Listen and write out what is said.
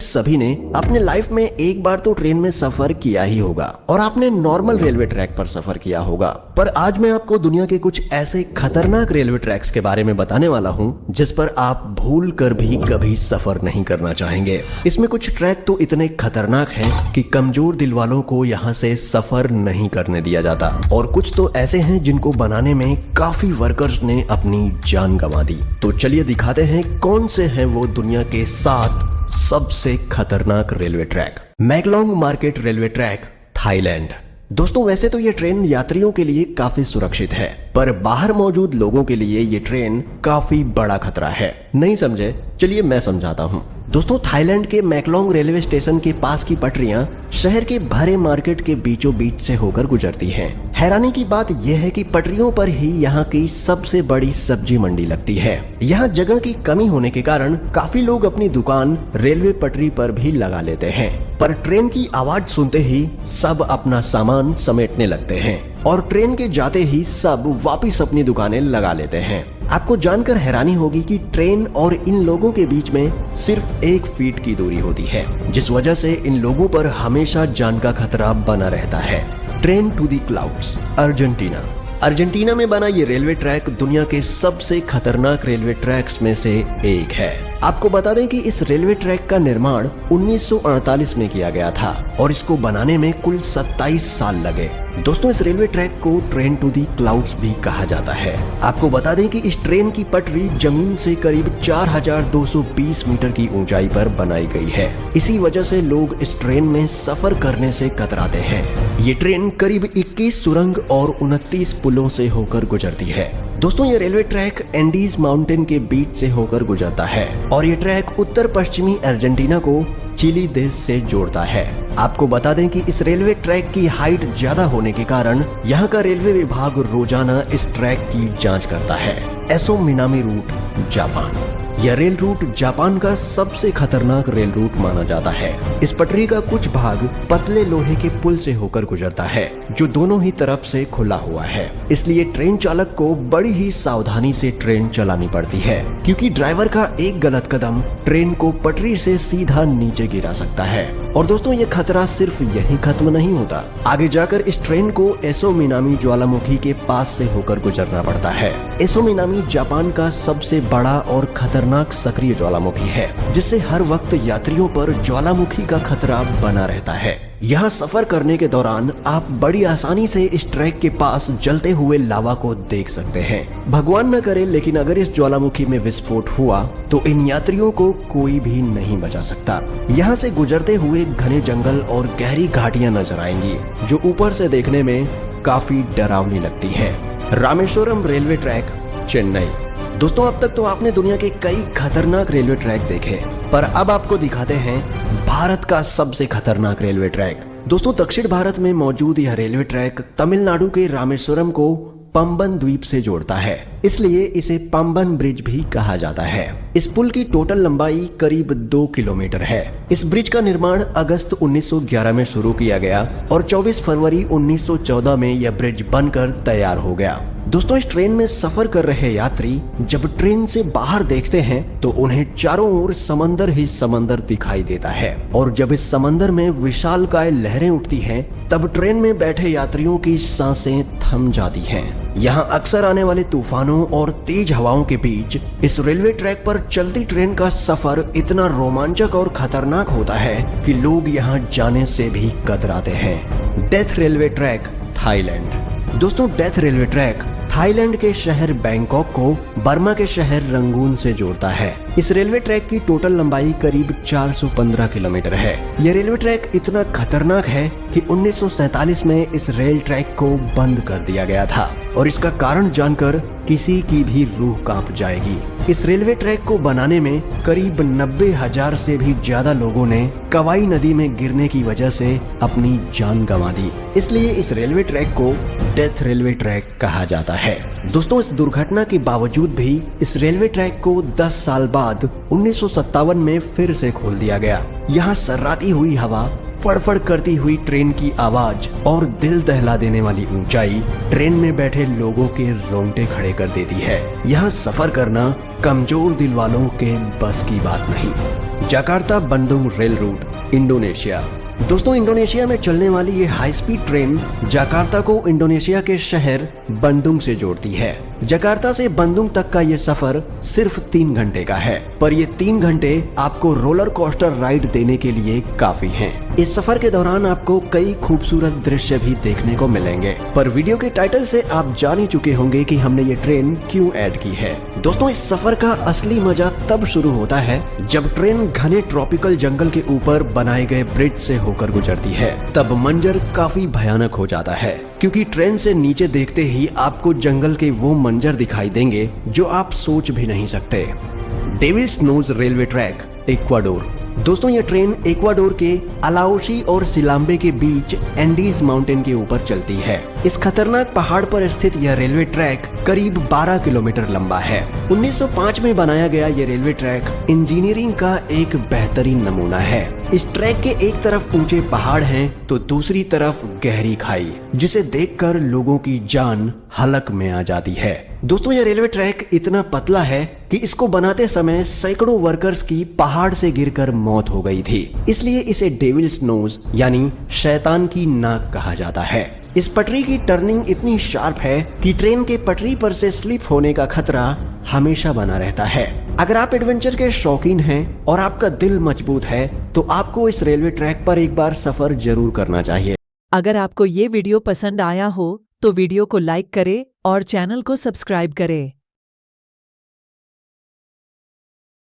सभी ने अपने लाइफ में एक बार तो ट्रेन में सफर किया ही होगा और आपने नॉर्मल रेलवे ट्रैक पर सफर किया होगा। पर आज मैं आपको दुनिया के कुछ ऐसे खतरनाक रेलवे ट्रैक्स के बारे में बताने वाला हूँ जिस पर आप भूल कर भी कभी सफर नहीं करना चाहेंगे। इसमें कुछ ट्रैक तो इतने खतरनाक हैं कि कमजोर दिल वालों को यहाँ से सफर नहीं करने दिया जाता, और कुछ तो ऐसे हैं जिनको बनाने में काफी वर्कर्स ने अपनी जान गंवा दी। तो चलिए दिखाते हैं कौन से हैं वो दुनिया के 7 सबसे खतरनाक railway track. Maeklong market railway track, Thailand. दोस्तों वैसे तो ये ट्रेन यात्रियों के लिए काफी सुरक्षित है, पर बाहर मौजूद लोगों के लिए ये ट्रेन काफी बड़ा खतरा है। नहीं समझे? चलिए मैं समझाता हूँ। दोस्तों थाईलैंड के मैकलोंग रेलवे स्टेशन के पास की पटरियां शहर के भरे मार्केट के बीचों बीच से होकर गुजरती हैं। हैरानी की बात यह है कि पटरियों पर ही यहाँ की सबसे बड़ी सब्जी मंडी लगती है। यहाँ जगह की कमी होने के कारण काफी लोग अपनी दुकान रेलवे पटरी पर भी लगा लेते हैं, पर ट्रेन की आवाज सुनते ही सब अपना सामान समेटने लगते हैं और ट्रेन के जाते ही सब वापिस अपनी दुकानें लगा लेते हैं। आपको जानकर हैरानी होगी कि ट्रेन और इन लोगों के बीच में सिर्फ 1 फीट की दूरी होती है, जिस वजह से इन लोगों पर हमेशा जान का खतरा बना रहता है। Train to the clouds, Argentina. Argentina में बना ये रेलवे ट्रैक दुनिया के सबसे खतरनाक रेलवे ट्रैक्स में से एक है। आपको बता दें कि इस रेलवे ट्रैक का निर्माण 1948 में किया गया था और इसको बनाने में कुल 27 साल लगे। दोस्तों इस रेलवे ट्रैक को ट्रेन टू दी क्लाउड्स भी कहा जाता है। आपको बता दें कि इस ट्रेन की पटरी जमीन से करीब 4220 मीटर की ऊंचाई पर बनाई गई है। इसी वजह से लोग इस ट्रेन में सफर करने से कतराते हैं। ये ट्रेन करीब 21 सुरंग और 29 पुलों से होकर गुजरती है। दोस्तों ये रेलवे ट्रैक एंडीज माउंटेन के बीच से होकर गुजरता है और ये ट्रैक उत्तर पश्चिमी अर्जेंटीना को चिली देश से जोड़ता है। आपको बता दें कि इस रेलवे ट्रैक की हाइट ज्यादा होने के कारण यहाँ का रेलवे विभाग रोजाना इस ट्रैक की जांच करता है। Aso Minami route, Japan. यह रेल रूट जापान का सबसे खतरनाक रेल रूट माना जाता है। इस पटरी का कुछ भाग पतले लोहे के पुल से होकर गुजरता है जो दोनों ही तरफ से खुला हुआ है, इसलिए ट्रेन चालक को बड़ी ही सावधानी से ट्रेन चलानी पड़ती है, क्योंकि ड्राइवर का एक गलत कदम ट्रेन को पटरी से सीधा नीचे गिरा सकता है। और दोस्तों ये खतरा सिर्फ यहीं खत्म नहीं होता, आगे जाकर इस ट्रेन को एसो मिनामी ज्वालामुखी के पास से होकर गुजरना पड़ता है। एसो मिनामी जापान का सबसे बड़ा और खतरनाक सक्रिय ज्वालामुखी है, जिससे हर वक्त यात्रियों पर ज्वालामुखी का खतरा बना रहता है। यहाँ सफर करने के दौरान आप बड़ी आसानी से इस ट्रैक के पास जलते हुए लावा को देख सकते हैं। भगवान न करे, लेकिन अगर इस ज्वालामुखी में विस्फोट हुआ तो इन यात्रियों को कोई भी नहीं बचा सकता। यहाँ से गुजरते हुए घने जंगल और गहरी घाटियां नजर आएंगी जो ऊपर से देखने में काफी डरावनी लगती है। Rameswaram railway track, Chennai. दोस्तों अब तक तो आपने दुनिया के कई खतरनाक रेलवे ट्रैक देखे, पर अब आपको दिखाते हैं भारत का सबसे खतरनाक रेलवे ट्रैक। दोस्तों दक्षिण भारत में मौजूद यह रेलवे ट्रैक तमिलनाडु के रामेश्वरम को पंबन द्वीप से जोड़ता है, इसलिए इसे पंबन ब्रिज भी कहा जाता है। इस पुल की टोटल लंबाई करीब 2 किलोमीटर है। इस ब्रिज का निर्माण अगस्त 1911 में शुरू किया गया और 24 फरवरी 1914 में यह ब्रिज बनकर तैयार हो गया। दोस्तों इस ट्रेन में सफर कर रहे यात्री जब ट्रेन से बाहर देखते हैं तो उन्हें चारों ओर समंदर ही समंदर दिखाई देता है, और जब इस समंदर में विशालकाय लहरें उठती हैं तब ट्रेन में बैठे यात्रियों की सांसें थम जाती हैं। यहाँ अक्सर आने वाले तूफानों और तेज हवाओं के बीच इस रेलवे ट्रैक पर चलती ट्रेन का सफर इतना रोमांचक और खतरनाक होता है कि लोग यहाँ जाने से भी कतराते हैं। Death railway track, Thailand. दोस्तों डेथ रेलवे ट्रैक थाईलैंड के शहर बैंकॉक को बर्मा के शहर रंगून से जोड़ता है। इस रेलवे ट्रैक की टोटल लंबाई करीब 415 किलोमीटर है। यह रेलवे ट्रैक इतना खतरनाक है कि 1947 में इस रेल ट्रैक को बंद कर दिया गया था, और इसका कारण जानकर किसी की भी रूह कांप जाएगी। इस रेलवे ट्रैक को बनाने में करीब 90,000 से भी ज्यादा लोगों ने कवाई नदी में गिरने की वजह से अपनी जान गंवा दी, इसलिए इस रेलवे ट्रैक को डेथ रेलवे ट्रैक कहा जाता है। दोस्तों इस दुर्घटना के बावजूद भी इस रेलवे ट्रैक को 10 साल बाद 1957 में फिर से खोल दिया गया। यहाँ सर्राती हुई हवा, फड़फड़ करती हुई ट्रेन की आवाज और दिल दहला देने वाली ऊंचाई ट्रेन में बैठे लोगों के रोंगटे खड़े कर देती है। यहाँ सफर करना कमजोर दिल वालों के बस की बात नहीं। Jakarta Bandung rail route, Indonesia. दोस्तों, इंडोनेशिया में चलने वाली ये हाई स्पीड ट्रेन जकार्ता को इंडोनेशिया के शहर बंदुंग से जोड़ती है। जकार्ता से बंदुंग तक का ये सफर सिर्फ 3 घंटे का है, पर ये 3 घंटे आपको रोलर कोस्टर राइड देने के लिए काफी हैं। इस सफर के दौरान आपको कई खूबसूरत दृश्य भी देखने को मिलेंगे, पर वीडियो के टाइटल से आप जान ही चुके होंगे कि हमने ये ट्रेन क्यों ऐड की है। दोस्तों, इस सफर का असली मजा तब शुरू होता है जब ट्रेन घने ट्रॉपिकल जंगल के ऊपर बनाए गए ब्रिज से होकर गुजरती है। तब मंजर काफी भयानक हो जाता है, क्योंकि ट्रेन से नीचे देखते ही आपको जंगल के वो मंजर दिखाई देंगे जो आप सोच भी नहीं सकते। Devil's Nose railway track, Ecuador. दोस्तों, ये ट्रेन इक्वाडोर के अलाओशी और सिलाम्बे के बीच एंडीज माउंटेन के ऊपर चलती है। इस खतरनाक पहाड़ पर स्थित यह रेलवे ट्रैक करीब 12 किलोमीटर लंबा है। 1905 में बनाया गया ये रेलवे ट्रैक इंजीनियरिंग का एक बेहतरीन नमूना है। इस ट्रैक के एक तरफ ऊंचे पहाड़ हैं तो दूसरी तरफ गहरी खाई, जिसे देखकर लोगों की जान हलक में आ जाती है। दोस्तों, यह रेलवे ट्रैक इतना पतला है कि इसको बनाते समय सैकड़ों वर्कर्स की पहाड़ से गिरकर मौत हो गई थी। इसलिए इसे डेविल्स नोज यानी शैतान की नाक कहा जाता है। इस पटरी की टर्निंग इतनी शार्प है कि ट्रेन के पटरी पर से स्लिप होने का खतरा हमेशा बना रहता है। अगर आप एडवेंचर के शौकीन हैं और आपका दिल मजबूत है तो आपको इस रेलवे ट्रैक पर एक बार सफर जरूर करना चाहिए। अगर आपको ये वीडियो पसंद आया हो तो वीडियो को लाइक करें और चैनल को सब्सक्राइब करें।